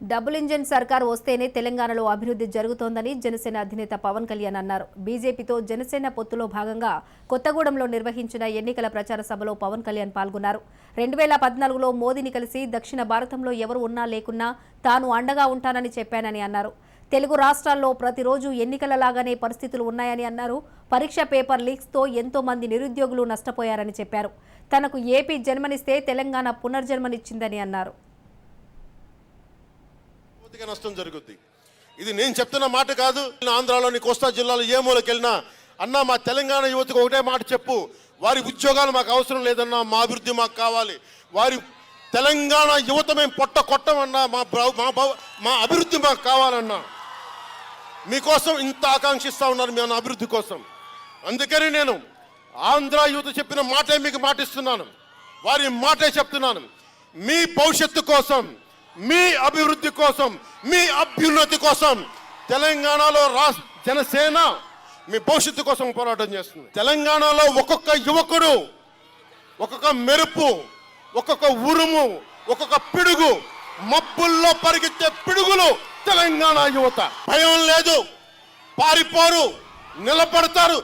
Double engine సర్కార్ వస్తేనే తెలంగాణలో అభివృద్ధి జరుగుతోందని జనసేన అధినేత పవన్ కళ్యాణ్ అన్నారు. బీజేపీతో జనసేన పొత్తులో భాగంగా కొత్తగూడెంలో నిర్వహించిన ఎన్నికల ప్రచార సభలో పవన్ కళ్యాణ్ పాల్గొన్నారు. 2014లో మోదీని కలిసి దక్షిణ భారతంలో ఎవరు ఉన్నా లేకున్నా తాను అండగా ఉంటానని చెప్పానని అన్నారు. తెలుగు రాష్ట్రాల్లో ప్రతిరోజు ఎన్నికలలాగానే పరిస్థితులు ఉన్నాయని అన్నారు. పరీక్ష పేపర్ లీక్స్తో ఎంతో మంది నిరుద్యోగులు నష్టపోయారని చెప్పారు. తనకు ఏపీ జన్మనిస్తే తెలంగాణ పునర్జన్మనిచ్చిందని అన్నారు. నష్టం జరుగుద్ది. ఇది నేను చెప్తున్న మాట కాదు. ఆంధ్రాలోని కోస్తా జిల్లాలో ఏ మూలకి వెళ్ళినా అన్నా మా తెలంగాణ యువతకు ఒకటే మాట చెప్పు, వారి ఉద్యోగాలు మాకు అవసరం లేదన్నా, మా అభివృద్ధి మాకు కావాలి. వారి తెలంగాణ యువత మేము పొట్ట కొట్టమన్నా, మా అభివృద్ధి మాకు కావాలన్నా. మీకోసం ఇంత ఆకాంక్షిస్తూ ఉన్నారు మీ అభివృద్ధి కోసం. అందుకని నేను ఆంధ్ర యువత చెప్పిన మాటే మీకు మాటిస్తున్నాను, వారి మాటే చెప్తున్నాను. మీ భవిష్యత్తు కోసం, మీ అభివృద్ధి కోసం, మీ అభ్యున్నతి కోసం తెలంగాణలో జనసేన మీ భవిష్యత్తు కోసం పోరాటం చేస్తుంది. తెలంగాణలో ఒక్కొక్క యువకుడు, ఒక్కొక్క మెరుపు, ఒక్కొక్క ఉరుము, ఒక్కొక్క పిడుగు, మబ్బుల్లో పరిగెత్తే పిడుగులు తెలంగాణ యువత. భయం లేదు, పారిపోరు, నిలబడతారు.